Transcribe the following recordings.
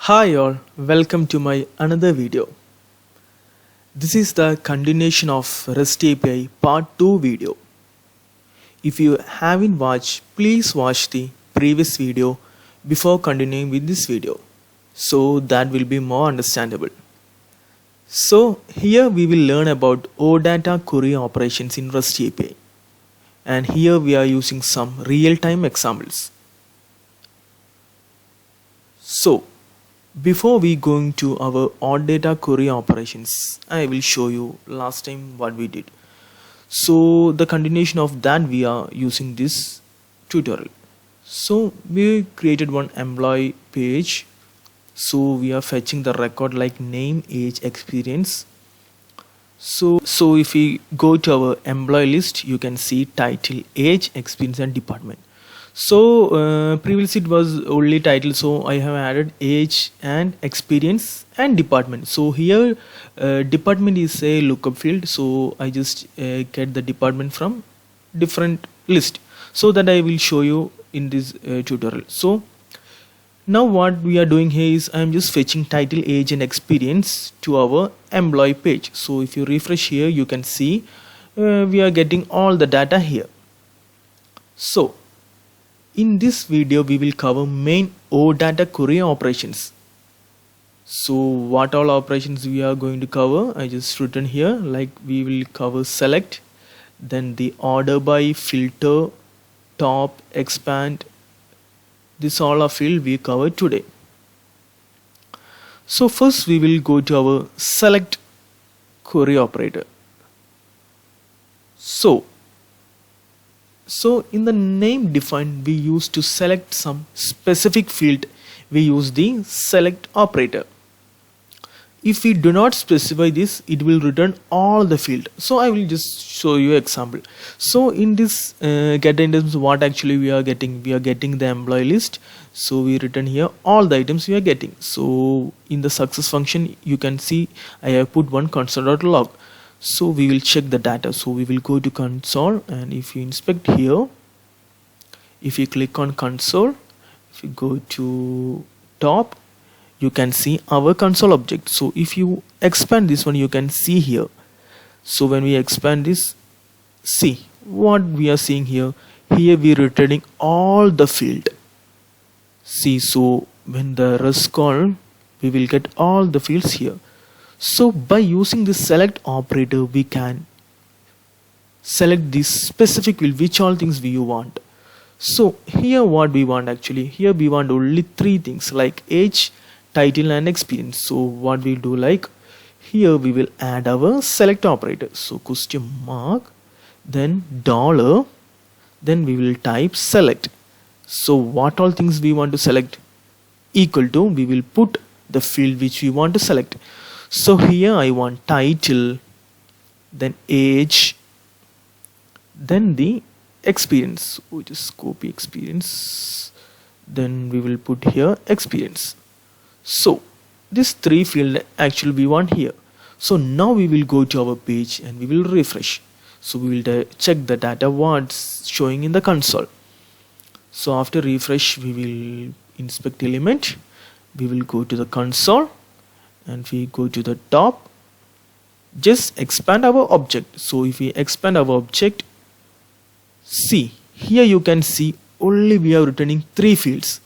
Hi all, welcome to my another video. This is the continuation of REST API part 2 video. If you haven't watched, please watch the previous video before continuing with this video, so that will be more understandable. So here we will learn about OData query operations in REST API, and here we are using some real-time examples. So before we going to our OData query operations, I will show you last time what we did. So the continuation of that, we are using this tutorial. So we created one employee page. So we are fetching the record like name, age, experience. So if we go to our employee list, you can see title, age, experience and department. So previously it was only title, so I have added age and experience and department. So here department is a lookup field, so I just get the department from different list, so that I will show you in this tutorial. So now what we are doing here is I am just fetching title, age and experience to our employee page. So if you refresh here, you can see we are getting all the data here. So in this video we will cover main OData query operations. So what all operations we are going to cover, I just written here, like we will cover select, then the order by, filter, top, expand. This all are field we cover today. So first we will go to our select query operator. So in the name defined, we use to select some specific field, we use the select operator. If we do not specify this, it will return all the field. So I will just show you example. So in this get items, what actually we are getting the employee list. So we return here all the items we are getting. So in the success function, you can see I have put one console.log. So we will check the data. So we will go to console, and if you inspect here, if you click on console, if you go to top, you can see our console object. So if you expand this one, you can see here. So when we expand this, see what we are seeing here. Here we are returning all the field. See, so when the REST call, we will get all the fields here. So by using this select operator, we can select this specific field, which all things we want. So here what we want, actually here we want only three things, like age, title and experience. So what we do, like here we will add our select operator. So question mark, then dollar, then we will type select. So what all things we want to select, equal to, we will put the field which we want to select. So here I want title, then age, then the experience. We just copy experience, then we will put here experience. So this three field actually we want here. So now we will go to our page and we will refresh. So we will check the data what's showing in the console. So after refresh, we will inspect element, we will go to the console, and we go to the top, just expand our object. So if we expand our object, see here you can see only we are returning three fields.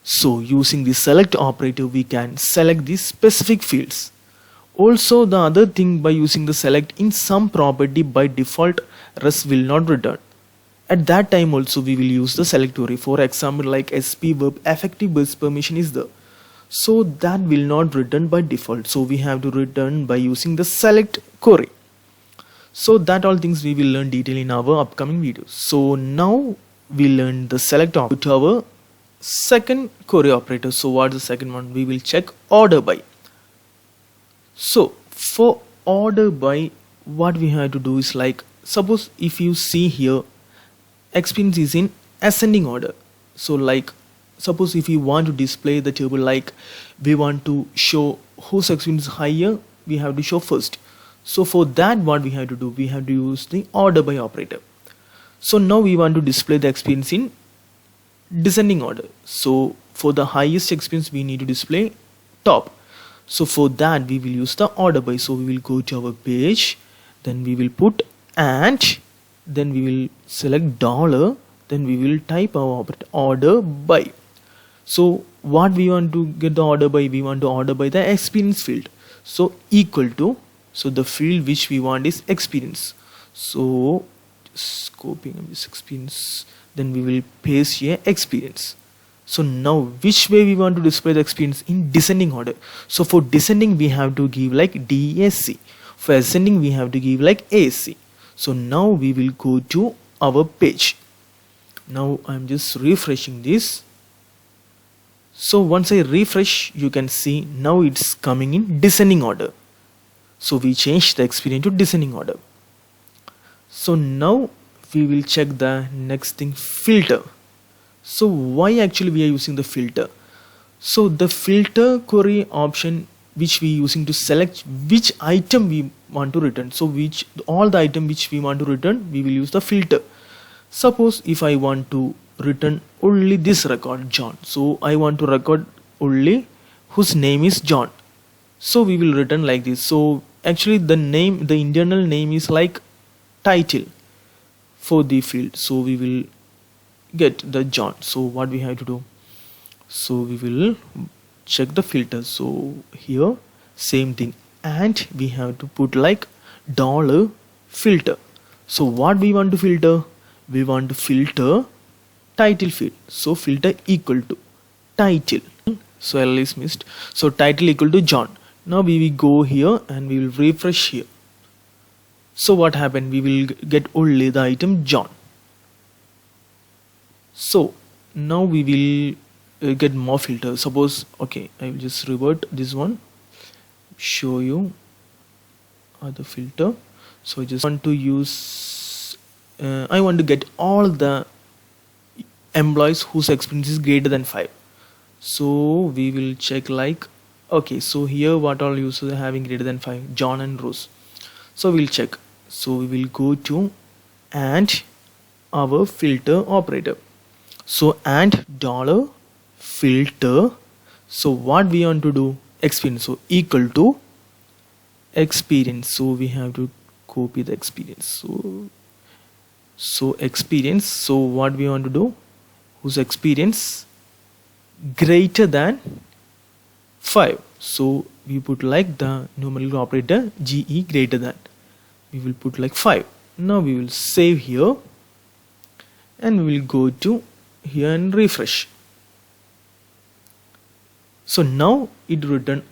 So using the select operator, we can select these specific fields. Also the other thing, by using the select, in some property by default REST will not return. At that time also we will use the select query. For example, like SP verb effective burst permission is there. So that will not return by default. So we have to return by using the select query. So that all things we will learn detail in our upcoming videos. So now we learn the select operator to our second query operator. So what's the second one? We will check order by. So for order by, what we have to do is, like suppose if you see here, experience is in ascending order. So like suppose if you want to display the table, like we want to show whose experience is higher, we have to show first. So for that, what we have to do, we have to use the order by operator. So now we want to display the experience in descending order. So for the highest experience we need to display top. So for that we will use the order by. So we will go to our page, then we will put and, then we will select dollar, then we will type our order by. So what we want to get the order by, we want to order by the experience field. So equal to, so the field which we want is experience. So just copying this experience, then we will paste here experience. So now which way we want to display the experience? In descending order. So for descending we have to give like DAC. For ascending we have to give like AC. So now we will go to our page. Now I'm just refreshing this. So once I refresh, you can see now it's coming in descending order. So we change the experience to descending order. So now we will check the next thing, filter. So why actually we are using the filter? So the filter query option which we using to select which item we want to return. So which all the item which we want to return, we will use the filter. Suppose if I want to return only this record John, so I want to record only whose name is John, so we will return like this. So actually the name, the internal name is like title for the field, so we will get the John. So what we have to do, so we will check the filter. So here same thing, and we have to put like dollar filter. So what we want to filter, we want to filter title field. So filter equal to title. So L is missed. So title equal to John. Now we will go here and we will refresh here. So what happened? We will get only the item John. So now we will get more filter. Suppose, okay, I will just revert this one, show you other filter. So I just want to use, I want to get all the employees whose experience is greater than 5. So we will check like, okay, so here what all users are having greater than 5, John and Rose. So we'll check. So we will go to and our filter operator. So and dollar filter. So what we want to do, experience. So equal to experience. So we have to copy the experience. So experience. So what we want to do, whose experience greater than 5. So we put like the numerical operator GE greater than. We will put like 5. Now we will save here and we will go to here and refresh. So now it return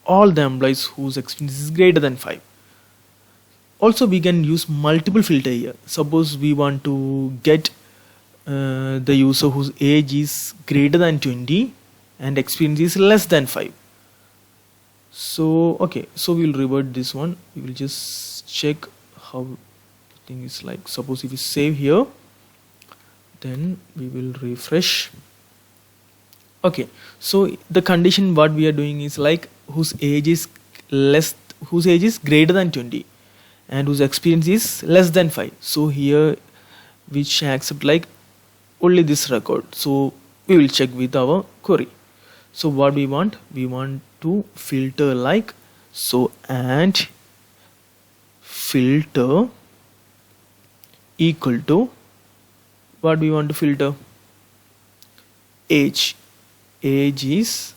all the employees whose experience is greater than 5. Also we can use multiple filter here. Suppose we want to get the user whose age is greater than 20 and experience is less than 5. So okay, so we will revert this one. We will just check how the thing is like. Suppose if we save here, then we will refresh. Okay, so the condition what we are doing is like whose age is greater than 20 and whose experience is less than 5. So here we accept like only this record. So we will check with our query. So what we want to filter like, so and filter equal to what we want to filter, age is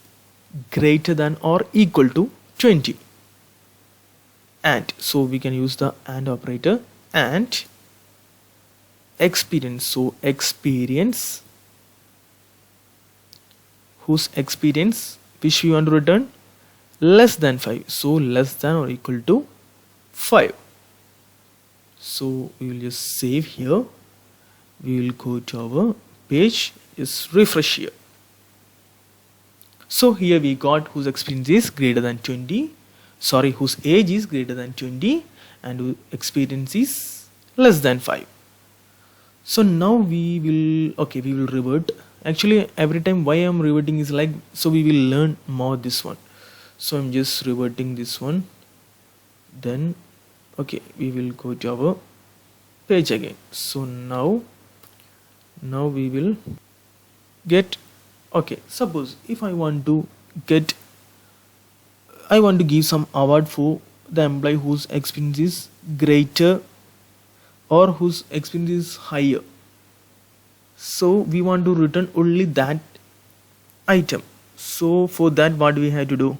greater than or equal to 20, and so we can use the and operator, and experience. So experience, whose experience which we want to return less than 5. So less than or equal to 5. So we will just save here. We will go to our page, just refresh here. So here we got whose experience is greater than 20, sorry, whose age is greater than 20 and whose experience is less than 5. So now we will revert. Actually every time why I'm reverting is like, so we will learn more this one. So I'm just reverting this one. Then okay, we will go to our page again. So now we will get Okay, suppose if I want to give some award for the employee whose experience is greater or whose experience is higher. So we want to return only that item. So for that, what we have to do?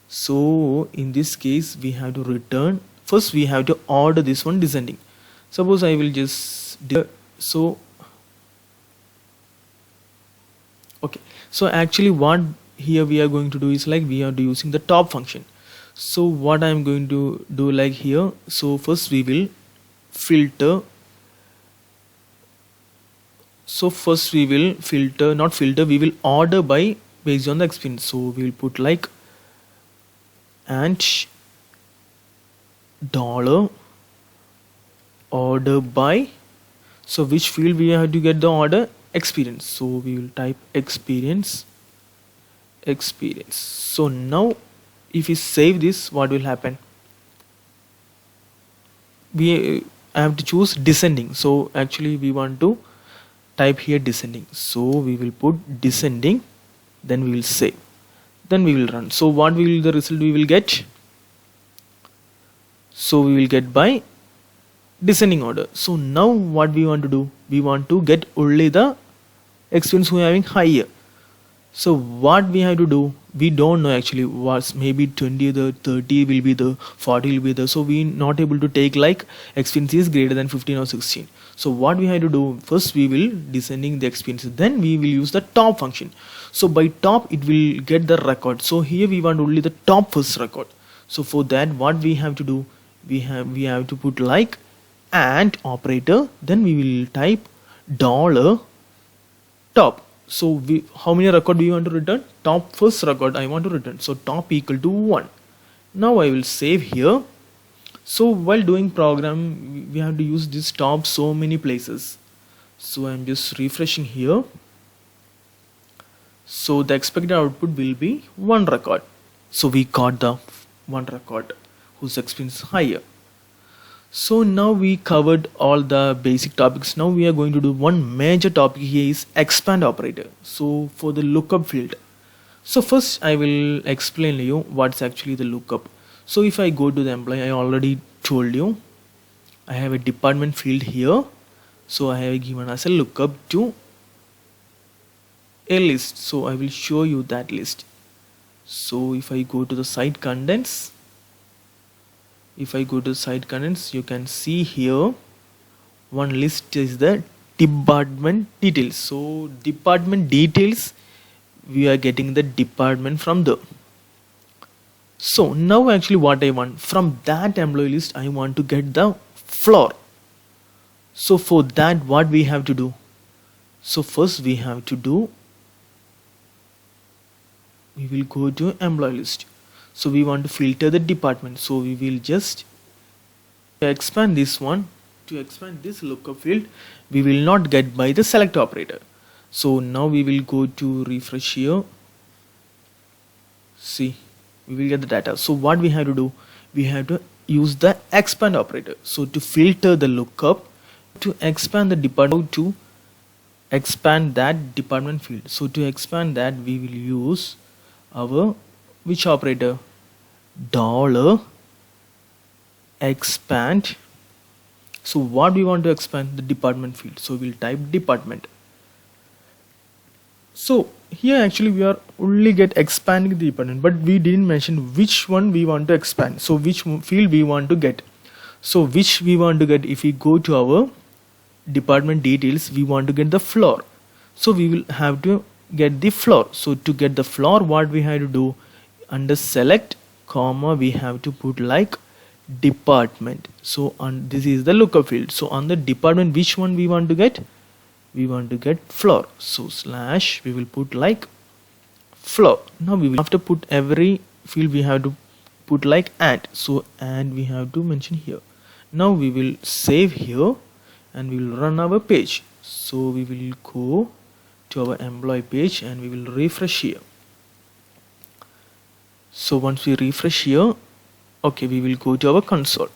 So in this case, we have to return. First, we have to order this one descending. Suppose I will just so okay. So actually, what here we are going to do is like we are using the top function. So what I am going to do like here. So first we will filter. So first we will filter, not filter, we will order by based on the experience. So we will put like and dollar order by. So which field we have to get the order? Experience. So we will type experience. So now if we save this, what will happen? I have to choose descending. So actually we want to type here descending. So we will put descending, then we will save, then we will run. So what will the result we will get? So we will get by descending order. So now what we want to do? We want to get only the experience who are having higher. So what we have to do? We don't know actually what's maybe 20, the 30 will be the 40 will be the. So we not able to take like experience is greater than 15 or 16. So what we have to do? First we will descending the experience. Then we will use the top function. So by top it will get the record. So here we want only the top first record. So for that what we have to do? We have to put like and operator. Then we will type dollar top. So how many record do you want to return? Top first record I want to return. So top equal to 1. Now I will save here. So while doing program, we have to use this top so many places. So I'm just refreshing here. So the expected output will be 1 record. So we got the 1 record whose experience is higher. So now we covered all the basic topics. Now we are going to do one major topic here is expand operator. So for the lookup field. So first I will explain to you what's actually the lookup. So if I go to the employee, I already told you I have a department field here. So I have given as a lookup to a list. So I will show you that list. So if I go to the site contents, you can see here one list is the department details. So department details, we are getting the department from there. So now actually what I want from that employee list, I want to get the floor. So for that what we have to do? So first we have to do, we will go to employee list. So we want to filter the department. So we will just expand this one. To expand this lookup field, we will not get by the select operator. So now we will go to refresh here. See, we will get the data. So what we have to do? We have to use the expand operator. So to filter the lookup, to expand the department, to expand that department field. So to expand that, we will use our which operator? Dollar expand. So what we want to expand? The department field. So we'll type department. So here actually we are only get expanding the department, but we didn't mention which one we want to expand. So which field we want to get. So which we want to get? If we go to our department details, we want to get the floor. So we will have to get the floor. So to get the floor, what we have to do? Under select comma, we have to put like department. So on this is the lookup field. So on the department, which one we want to get? We want to get floor. So slash, we will put like floor. Now we will have to put every field, we have to put like and. So and we have to mention here. Now we will save here and we will run our page. So we will go to our employee page and we will refresh here. So once we refresh here, okay, we will go to our console.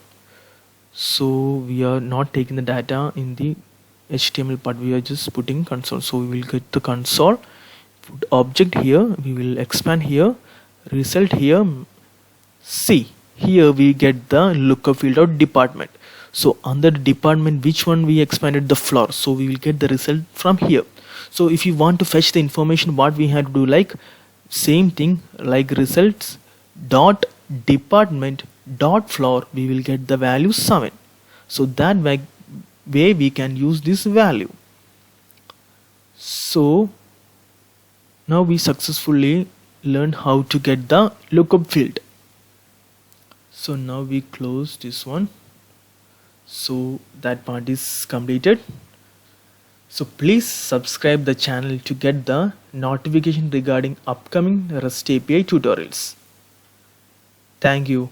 So we are not taking the data in the HTML part, we are just putting console. So we will get the console put object here, we will expand here, result here. See, here we get the lookup field of department. So under the department, which one we expanded? The floor. So we will get the result from here. So if you want to fetch the information, what we have to do, like same thing, like results dot department dot floor, we will get the value 7. So that way we can use this value. So now we successfully learned how to get the lookup field. So now we close this one. So that part is completed. So please subscribe the channel to get the notification regarding upcoming REST API tutorials. Thank you.